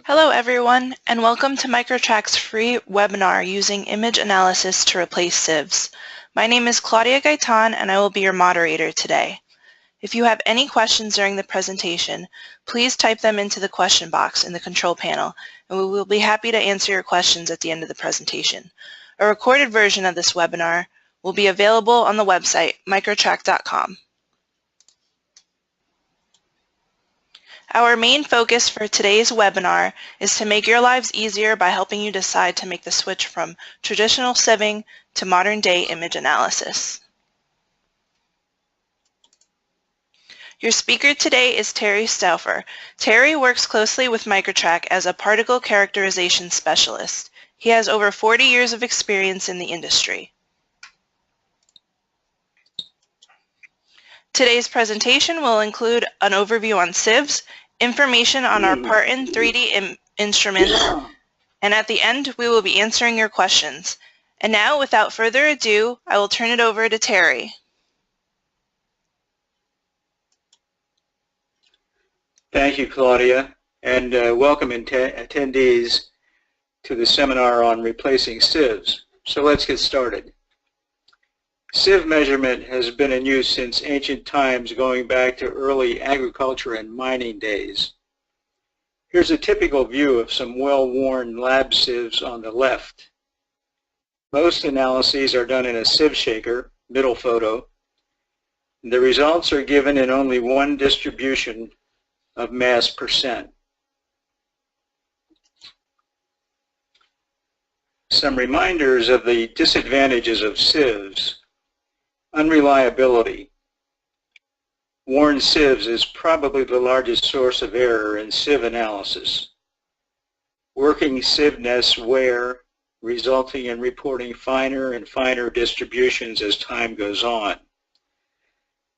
Hello everyone, and welcome to Microtrac's free webinar using image analysis to replace sieves. My name is Claudia Gaitan and I will be your moderator today. If you have any questions during the presentation, please type them into the question box in the control panel and we will be happy to answer your questions at the end of the presentation. A recorded version of this webinar will be available on the website microtrac.com. Our main focus for today's webinar is to make your lives easier by helping you decide to make the switch from traditional sieving to modern-day image analysis. Your speaker today is Terry Stauffer. Terry works closely with Microtrac as a particle characterization specialist. He has over 40 years of experience in the industry. Today's presentation will include an overview on sieves, information on our Part-in 3D instruments, and at the end we will be answering your questions. And now, without further ado, I will turn it over to Terry. Thank you, Claudia, and welcome attendees to the seminar on replacing sieves. So let's get started. Sieve measurement has been in use since ancient times, going back to early agriculture and mining days. Here's a typical view of some well-worn lab sieves on the left. Most analyses are done in a sieve shaker, middle photo. The results are given in only one distribution of mass percent. Some reminders of the disadvantages of sieves. Unreliability. Worn sieves is probably the largest source of error in sieve analysis. Working sieve nests wear, resulting in reporting finer and finer distributions as time goes on.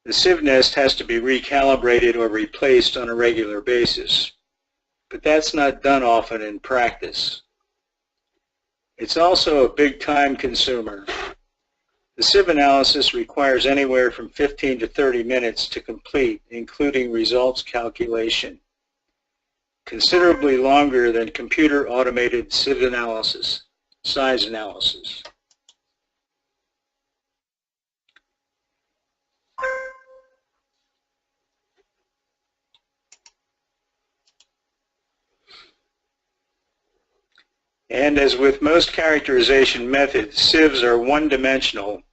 The sieve nest has to be recalibrated or replaced on a regular basis, but that's not done often in practice. It's also a big time consumer. The sieve analysis requires anywhere from 15 to 30 minutes to complete, including results calculation. Considerably longer than computer automated sieve analysis, size analysis. And as with most characterization methods, sieves are one-dimensional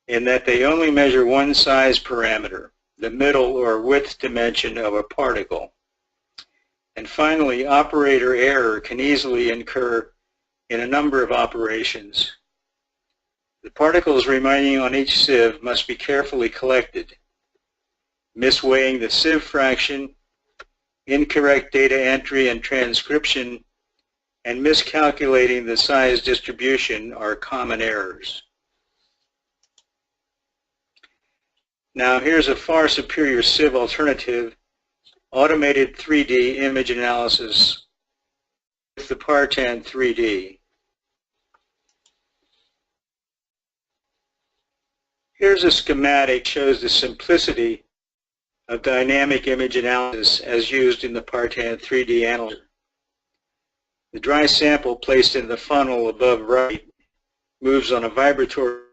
in that they only measure one size parameter, the middle or width dimension of a particle. And finally, operator error can easily occur in a number of operations. The particles remaining on each sieve must be carefully collected. Misweighing the sieve fraction, incorrect data entry and transcription, and miscalculating the size distribution are common errors. Now here's a far superior sieve alternative, automated 3D image analysis with the Part-in 3D. Here's a schematic that shows the simplicity of dynamic image analysis as used in the Part-in 3D analyzer. The dry sample placed in the funnel above right moves on a vibratory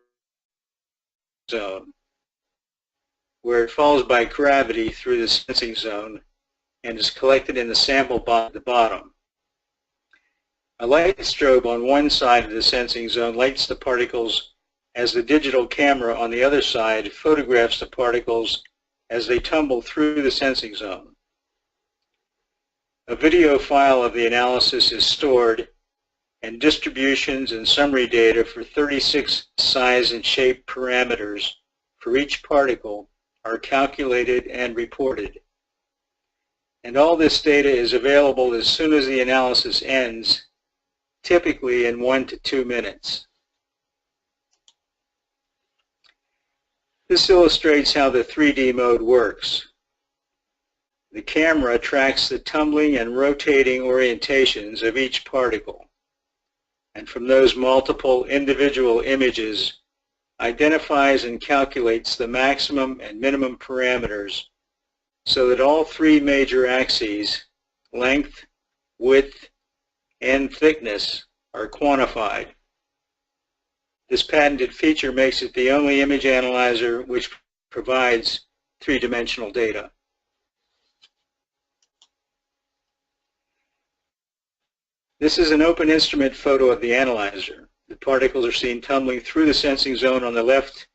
zone, where it falls by gravity through the sensing zone and is collected in the sample box at the bottom. A light strobe on one side of the sensing zone lights the particles as the digital camera on the other side photographs the particles as they tumble through the sensing zone. A video file of the analysis is stored, and distributions and summary data for 36 size and shape parameters for each particle are calculated and reported. And all this data is available as soon as the analysis ends, typically in 1 to 2 minutes. This illustrates how the 3D mode works. The camera tracks the tumbling and rotating orientations of each particle, and from those multiple individual images identifies and calculates the maximum and minimum parameters so that all three major axes, length, width, and thickness are quantified. This patented feature makes it the only image analyzer which provides three-dimensional data. This is an open instrument photo of the analyzer. The particles are seen tumbling through the sensing zone on the left,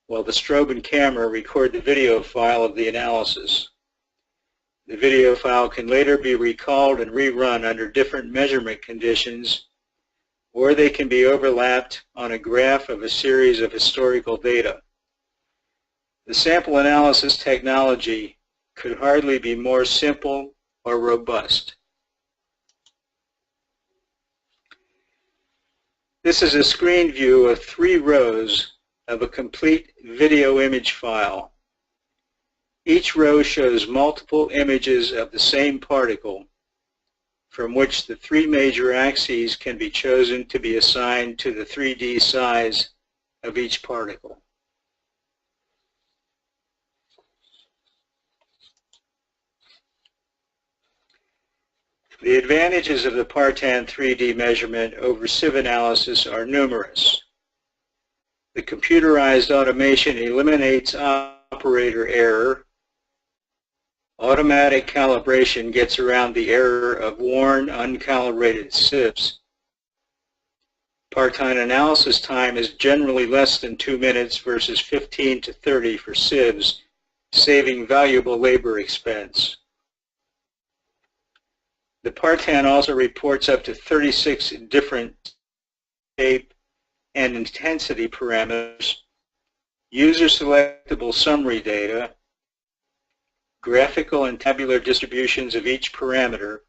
while the strobe and camera record the video file of the analysis. The video file can later be recalled and rerun under different measurement conditions, or they can be overlapped on a graph of a series of historical data. The sample analysis technology could hardly be more simple or robust. This is a screen view of 3 rows of a complete video image file. Each row shows multiple images of the same particle, from which the 3 major axes can be chosen to be assigned to the 3D size of each particle. The advantages of the Partan 3D measurement over sieve analysis are numerous. The computerized automation eliminates operator error. Automatic calibration gets around the error of worn, uncalibrated sieves. Part-time analysis time is generally less than 2 minutes versus 15 to 30 for sieves, saving valuable labor expense. The Partan also reports up to 36 different shape and intensity parameters, user-selectable summary data, graphical and tabular distributions of each parameter,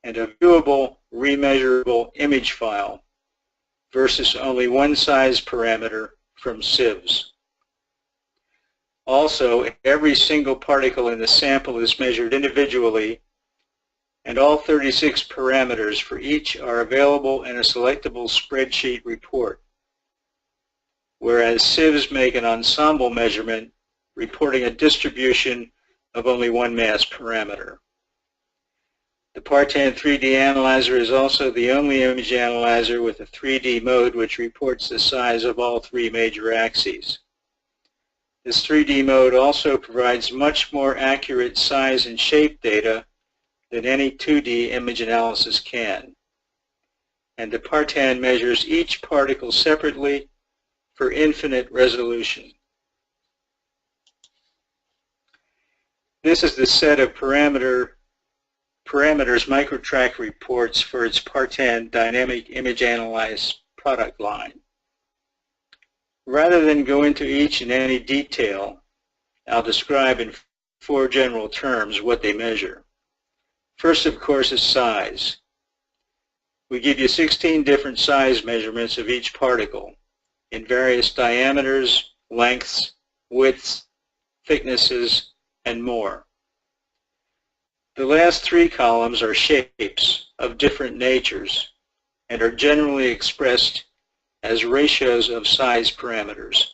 and a viewable, remeasurable image file versus only one size parameter from sieves. Also, every single particle in the sample is measured individually, and all 36 parameters for each are available in a selectable spreadsheet report, whereas sieves make an ensemble measurement reporting a distribution of only one mass parameter. The Partan 3D analyzer is also the only image analyzer with a 3D mode which reports the size of all 3 major axes. This 3D mode also provides much more accurate size and shape data than any 2D image analysis can. And the Partan measures each particle separately for infinite resolution. This is the set of parameters Microtrac reports for its Partan dynamic image analyze product line. Rather than go into each in any detail, I'll describe in 4 general terms what they measure. First, of course, is size. We give you 16 different size measurements of each particle in various diameters, lengths, widths, thicknesses, and more. The last 3 columns are shapes of different natures and are generally expressed as ratios of size parameters.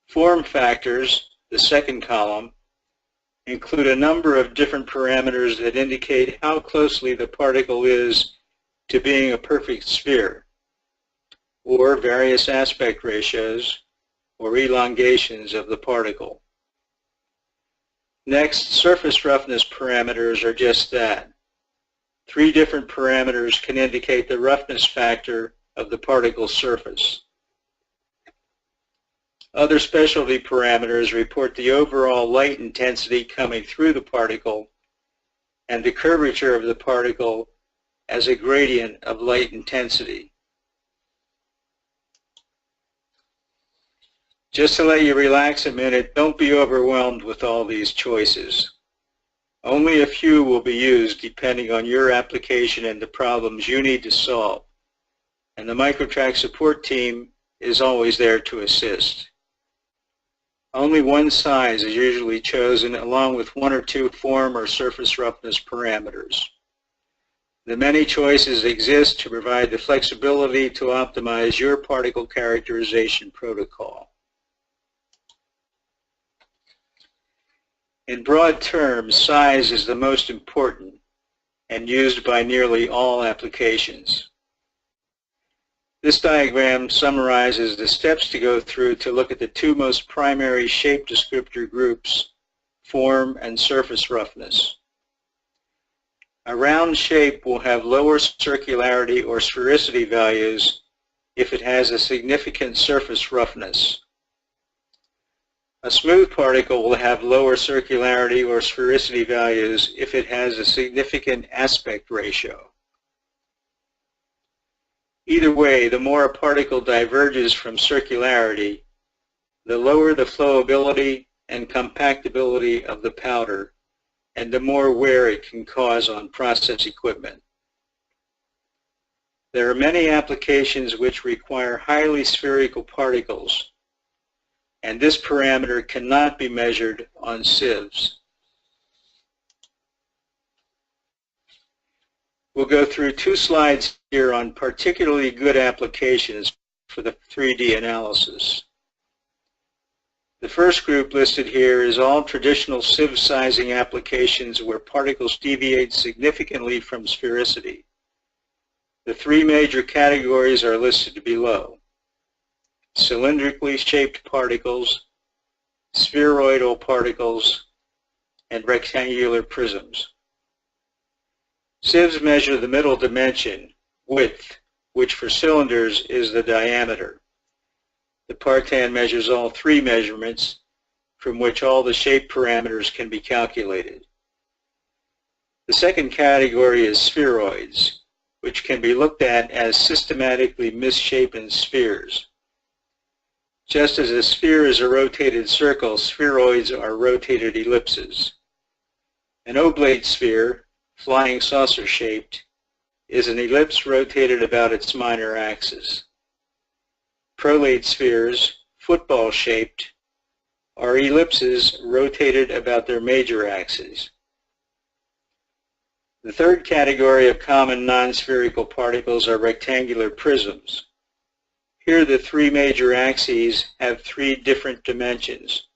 Form factors, the second column, include a number of different parameters that indicate how closely the particle is to being a perfect sphere, or various aspect ratios or elongations of the particle. Next, surface roughness parameters are just that. 3 different parameters can indicate the roughness factor of the particle surface. Other specialty parameters report the overall light intensity coming through the particle and the curvature of the particle as a gradient of light intensity. Just to let you relax a minute, don't be overwhelmed with all these choices. Only a few will be used depending on your application and the problems you need to solve, and the Microtrac support team is always there to assist. Only one size is usually chosen along with 1 or 2 form or surface roughness parameters. The many choices exist to provide the flexibility to optimize your particle characterization protocol. In broad terms, size is the most important and used by nearly all applications. This diagram summarizes the steps to go through to look at the two most primary shape descriptor groups, form and surface roughness. A round shape will have lower circularity or sphericity values if it has a significant surface roughness. A smooth particle will have lower circularity or sphericity values if it has a significant aspect ratio. Either way, the more a particle diverges from circularity, the lower the flowability and compactability of the powder, and the more wear it can cause on process equipment. There are many applications which require highly spherical particles, and this parameter cannot be measured on sieves. We'll go through 2 slides here on particularly good applications for the 3D analysis. The first group listed here is all traditional sieve sizing applications where particles deviate significantly from sphericity. The 3 major categories are listed below: cylindrically shaped particles, spheroidal particles, and rectangular prisms. Sieves measure the middle dimension, width, which for cylinders is the diameter. The Partan measures all 3 measurements, from which all the shape parameters can be calculated. The second category is spheroids, which can be looked at as systematically misshapen spheres. Just as a sphere is a rotated circle, spheroids are rotated ellipses. An oblate sphere, flying saucer shaped, is an ellipse rotated about its minor axis. Prolate spheres, football shaped, are ellipses rotated about their major axes. The third category of common non-spherical particles are rectangular prisms. Here the 3 major axes have 3 different dimensions,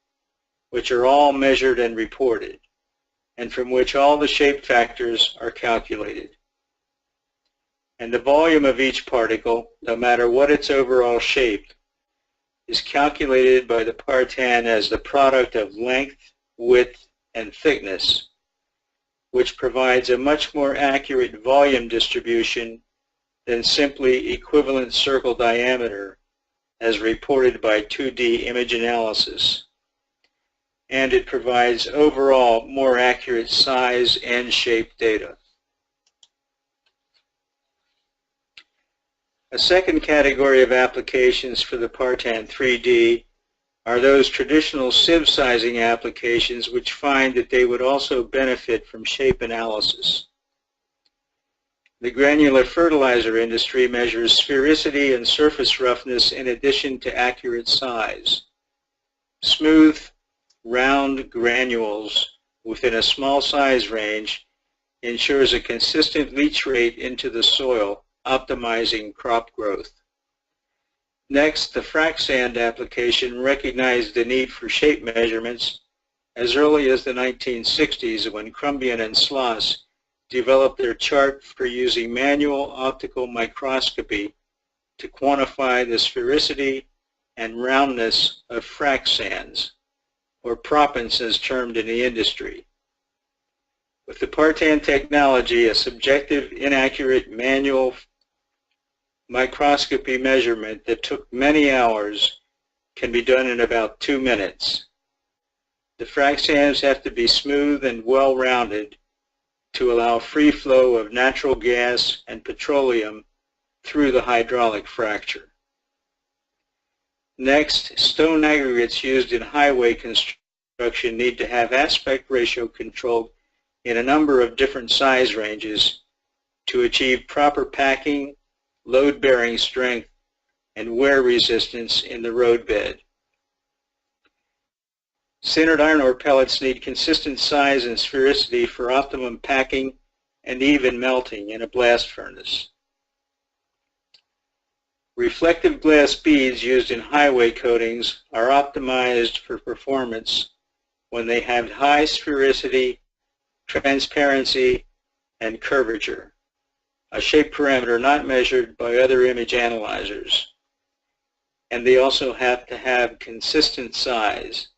which are all measured and reported, and from which all the shape factors are calculated. And the volume of each particle, no matter what its overall shape, is calculated by the Partan as the product of length, width, and thickness, which provides a much more accurate volume distribution than simply equivalent circle diameter as reported by 2D image analysis. And it provides overall more accurate size and shape data. A second category of applications for the Partan 3D are those traditional sieve sizing applications which find that they would also benefit from shape analysis. The granular fertilizer industry measures sphericity and surface roughness in addition to accurate size. Smooth, round granules within a small size range ensures a consistent leach rate into the soil, optimizing crop growth. Next, the frac sand application recognized the need for shape measurements as early as the 1960s when Crumbian and Sloss developed their chart for using manual optical microscopy to quantify the sphericity and roundness of frac sands, or proppants as termed in the industry. With the Partan technology, a subjective, inaccurate manual microscopy measurement that took many hours can be done in about 2 minutes. The frac sands have to be smooth and well-rounded to allow free flow of natural gas and petroleum through the hydraulic fracture. Next, stone aggregates used in highway construction need to have aspect ratio controlled in a number of different size ranges to achieve proper packing, load-bearing strength, and wear resistance in the roadbed. Sintered iron ore pellets need consistent size and sphericity for optimum packing and even melting in a blast furnace. Reflective glass beads used in highway coatings are optimized for performance when they have high sphericity, transparency, and curvature, a shape parameter not measured by other image analyzers. And they also have to have consistent size.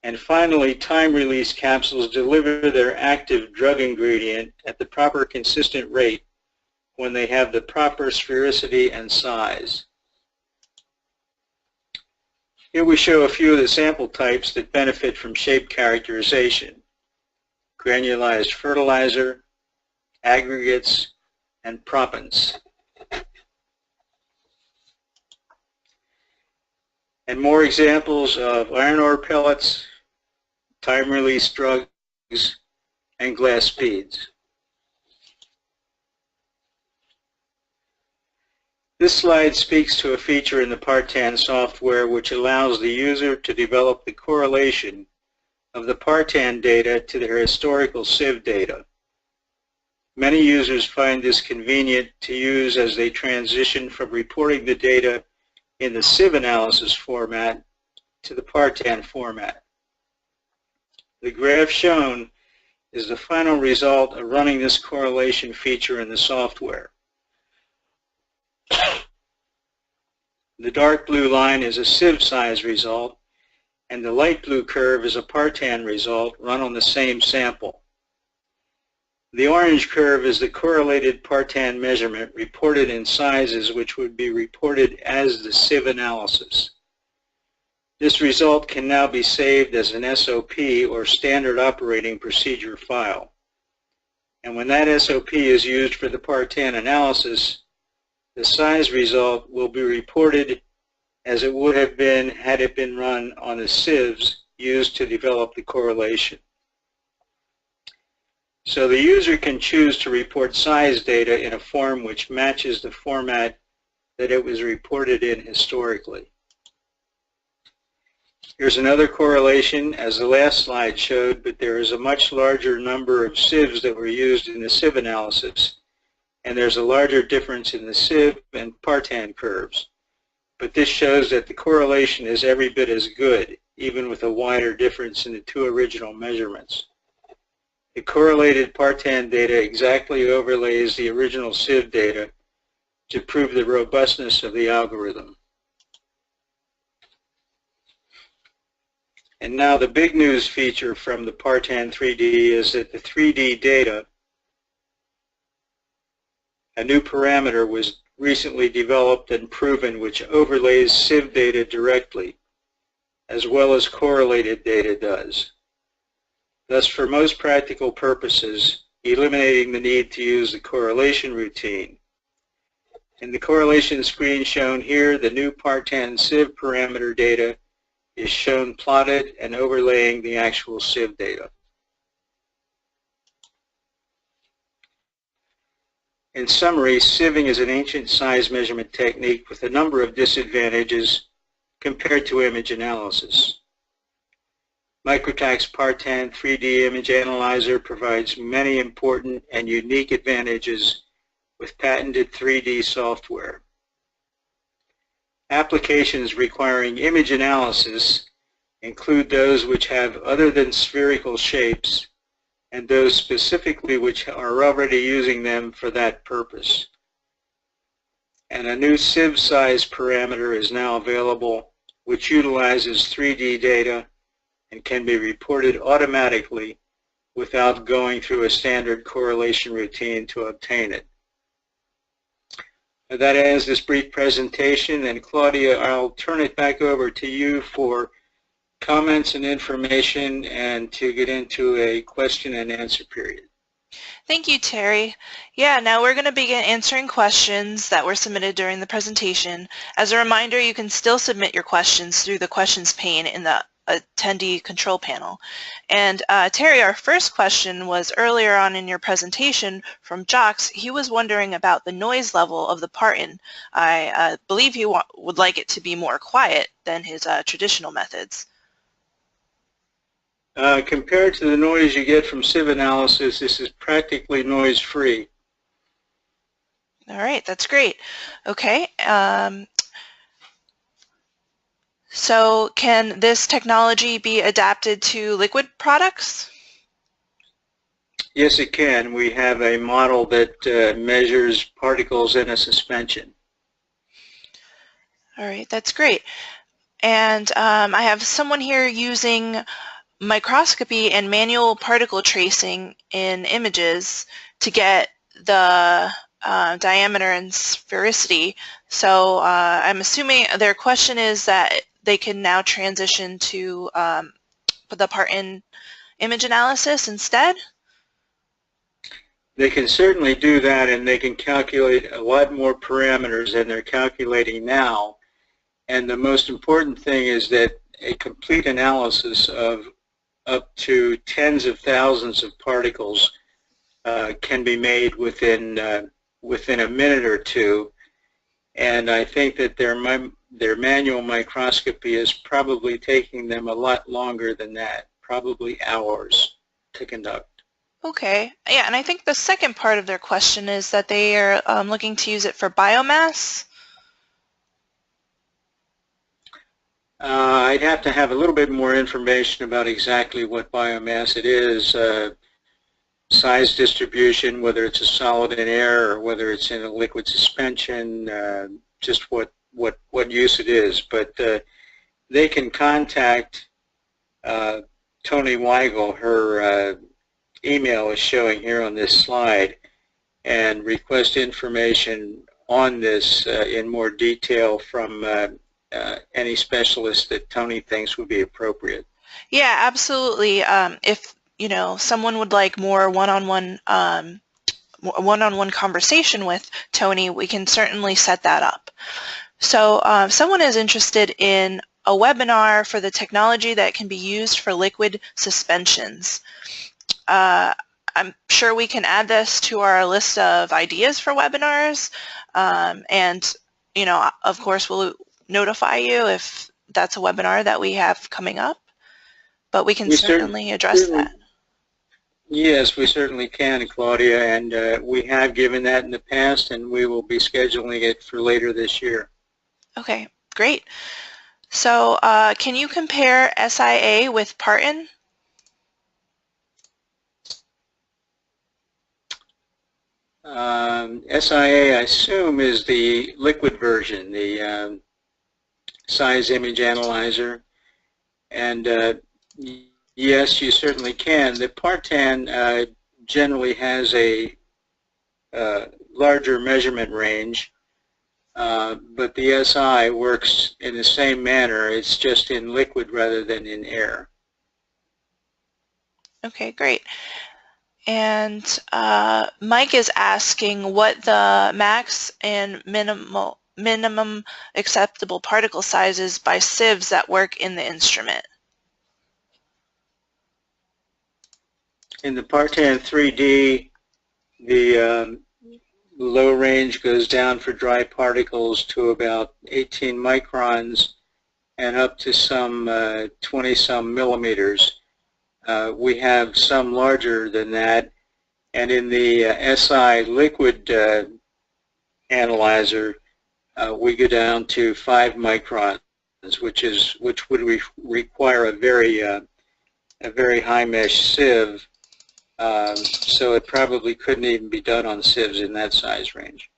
And finally, time-release capsules deliver their active drug ingredient at the proper consistent rate when they have the proper sphericity and size. Here we show a few of the sample types that benefit from shape characterization: granulized fertilizer, aggregates, and propants. And more examples of iron ore pellets, time-release drugs, and glass beads. This slide speaks to a feature in the Partan software which allows the user to develop the correlation of the Partan data to their historical sieve data. Many users find this convenient to use as they transition from reporting the data in the sieve analysis format to the Partan format. The graph shown is the final result of running this correlation feature in the software. The dark blue line is a sieve size result, and the light blue curve is a Partan result run on the same sample. The orange curve is the correlated Partan measurement reported in sizes which would be reported as the sieve analysis. This result can now be saved as an SOP or standard operating procedure file. And when that SOP is used for the Partan analysis, the size result will be reported as it would have been had it been run on the sieves used to develop the correlation. So the user can choose to report size data in a form which matches the format that it was reported in historically. Here's another correlation as the last slide showed, but there is a much larger number of sieves that were used in the sieve analysis, and there's a larger difference in the sieve and Partan curves. But this shows that the correlation is every bit as good, even with a wider difference in the two original measurements. The correlated Partan data exactly overlays the original sieve data to prove the robustness of the algorithm. And now the big news feature from the Partan 3D is that the 3D data, a new parameter, was recently developed and proven which overlays sieve data directly, as well as correlated data does. Thus, for most practical purposes, eliminating the need to use the correlation routine. In the correlation screen shown here, the new Partan sieve parameter data is shown plotted and overlaying the actual sieve data. In summary, sieving is an ancient size measurement technique with a number of disadvantages compared to image analysis. Microtrac's Partan 3D image analyzer provides many important and unique advantages with patented 3D software. Applications requiring image analysis include those which have other than spherical shapes and those specifically which are already using them for that purpose. And a new sieve size parameter is now available which utilizes 3D data and can be reported automatically without going through a standard correlation routine to obtain it. That ends this brief presentation, and Claudia, I'll turn it back over to you for comments and information and to get into a question and answer period. Thank you, Terry. Yeah, now we're going to begin answering questions that were submitted during the presentation. As a reminder, you can still submit your questions through the questions pane in the attendee control panel. And Terry, our first question was earlier on in your presentation from Jocks. He was wondering about the noise level of the Partan. I believe he would like it to be more quiet than his traditional methods. Compared to the noise you get from sieve analysis, this is practically noise-free. All right, that's great. Okay. So can this technology be adapted to liquid products? Yes, it can. We have a model that measures particles in a suspension. All right, that's great. And I have someone here using microscopy and manual particle tracing in images to get the diameter and sphericity. So I'm assuming their question is that they can now transition to the part-in image analysis instead? They can certainly do that, and they can calculate a lot more parameters than they're calculating now. And the most important thing is that a complete analysis of up to tens of thousands of particles can be made within a minute or two. And I think that their manual microscopy is probably taking them a lot longer than that, probably hours to conduct. Okay, yeah, and I think the second part of their question is that they are looking to use it for biomass. I'd have to have a little bit more information about exactly what biomass it is, size distribution, whether it's a solid in air or whether it's in a liquid suspension, just what use it is. But they can contact Toni Weigel. Her email is showing here on this slide, and request information on this in more detail from any specialist that Toni thinks would be appropriate. Yeah, absolutely. If someone would like more one-on-one conversation with Toni, we can certainly set that up. So if someone is interested in a webinar for the technology that can be used for liquid suspensions, I'm sure we can add this to our list of ideas for webinars, and of course we'll notify you if that's a webinar that we have coming up, but we can certainly address that. Yes, we certainly can, Claudia, and we have given that in the past, and we will be scheduling it for later this year. Okay, great. So can you compare SIA with part-in? SIA, I assume, is the liquid version, the size image analyzer, and yes, you certainly can. The part-in generally has a larger measurement range, but the SI works in the same manner. It's just in liquid rather than in air. Okay, great. And Mike is asking what the max and minimum acceptable particle sizes by sieves that work in the instrument. In the part-in 3D, the low range goes down for dry particles to about 18 microns and up to some 20-some millimeters. We have some larger than that, and in the SI liquid analyzer, we go down to 5 microns, which would require a very high mesh sieve. So it probably couldn't even be done on sieves in that size range.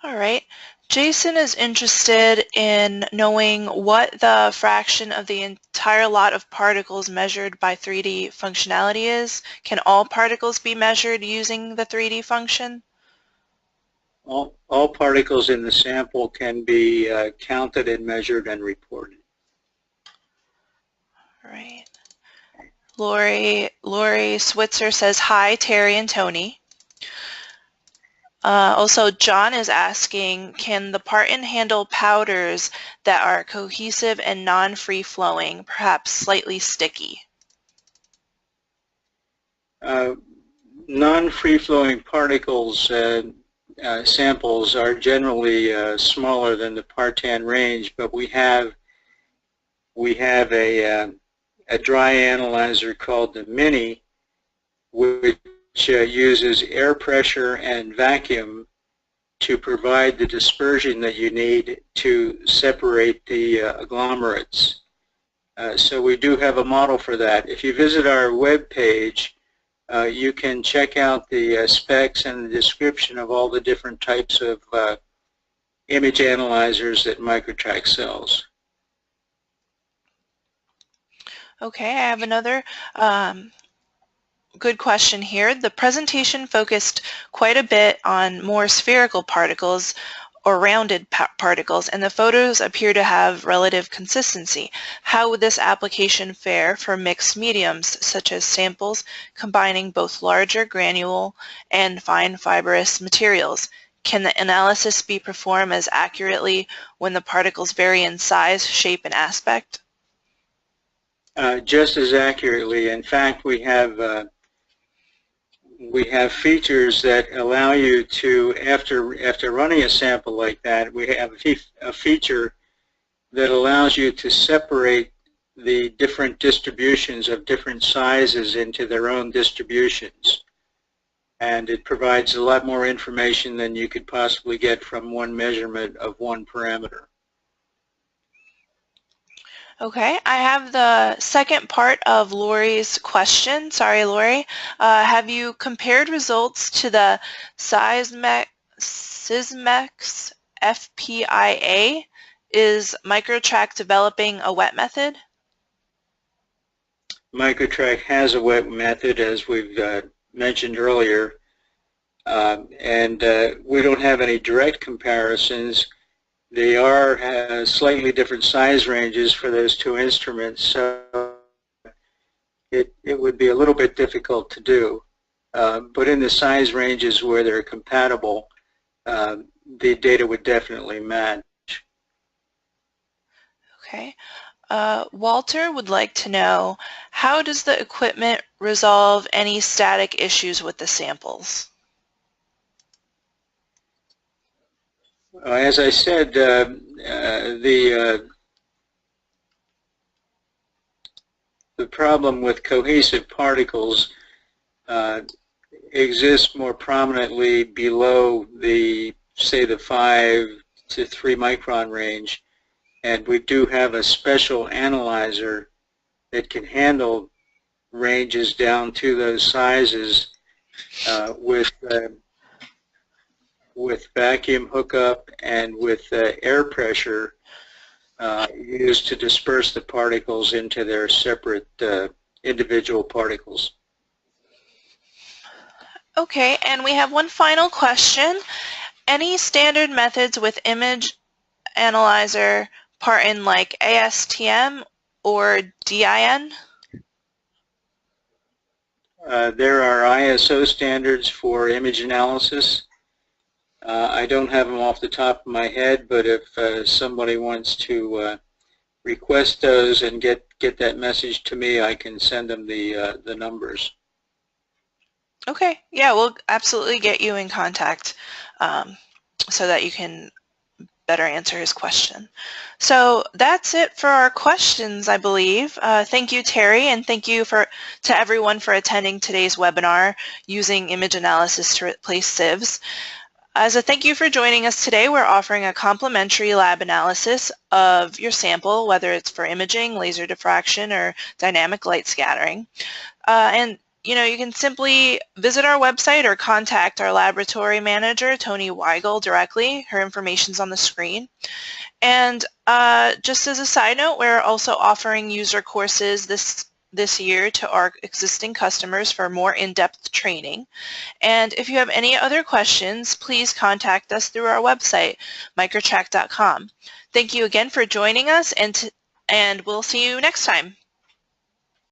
All right. Jason is interested in knowing what the fraction of the entire lot of particles measured by 3D functionality is. Can all particles be measured using the 3D function? All particles in the sample can be counted and measured and reported. All right. Lori Switzer says, hi, Terry and Toni. Also, John is asking, can the part-in handle powders that are cohesive and non-free-flowing, perhaps slightly sticky? Non-free-flowing particles samples are generally smaller than the part-in range, but we have a dry analyzer called the Mini, which uses air pressure and vacuum to provide the dispersion that you need to separate the agglomerates. So we do have a model for that. If you visit our web page, you can check out the specs and the description of all the different types of image analyzers that Microtrac sells. Okay, I have another good question here. The presentation focused quite a bit on more spherical particles or rounded particles, and the photos appear to have relative consistency. How would this application fare for mixed mediums, such as samples combining both larger granule and fine fibrous materials? Can the analysis be performed as accurately when the particles vary in size, shape, and aspect? Just as accurately. In fact, we have features that allow you to, after running a sample like that, we have a feature that allows you to separate the different distributions of different sizes into their own distributions. And it provides a lot more information than you could possibly get from one measurement of one parameter. Okay, I have the second part of Lori's question. Sorry, Lori. Have you compared results to the Sieves FPIA? Is Microtrac developing a wet method? Microtrac has a wet method, as we've mentioned earlier, and we don't have any direct comparisons. They are slightly different size ranges for those two instruments, so it would be a little bit difficult to do. But in the size ranges where they're compatible, the data would definitely match. Okay. Walter would like to know, how does the equipment resolve any static issues with the samples? As I said, the problem with cohesive particles exists more prominently below the, say, the 5 to 3 micron range, and we do have a special analyzer that can handle ranges down to those sizes with vacuum hookup and with air pressure used to disperse the particles into their separate individual particles. Okay, and we have one final question. Any standard methods with image analyzer part in like ASTM or DIN? There are ISO standards for image analysis. I don't have them off the top of my head, but if somebody wants to request those and get that message to me, I can send them the numbers. Okay, yeah, we'll absolutely get you in contact so that you can better answer his question. So that's it for our questions, I believe. Thank you, Terry, and thank you to everyone for attending today's webinar, Using Image Analysis to Replace Sieves. As a thank you for joining us today, we're offering a complimentary lab analysis of your sample, whether it's for imaging, laser diffraction, or dynamic light scattering. And you can simply visit our website or contact our laboratory manager, Tony Weigel, directly. Her information's on the screen. And just as a side note, we're also offering user courses this year to our existing customers for more in-depth training. And if you have any other questions, please contact us through our website, microtrac.com. Thank you again for joining us, and we'll see you next time.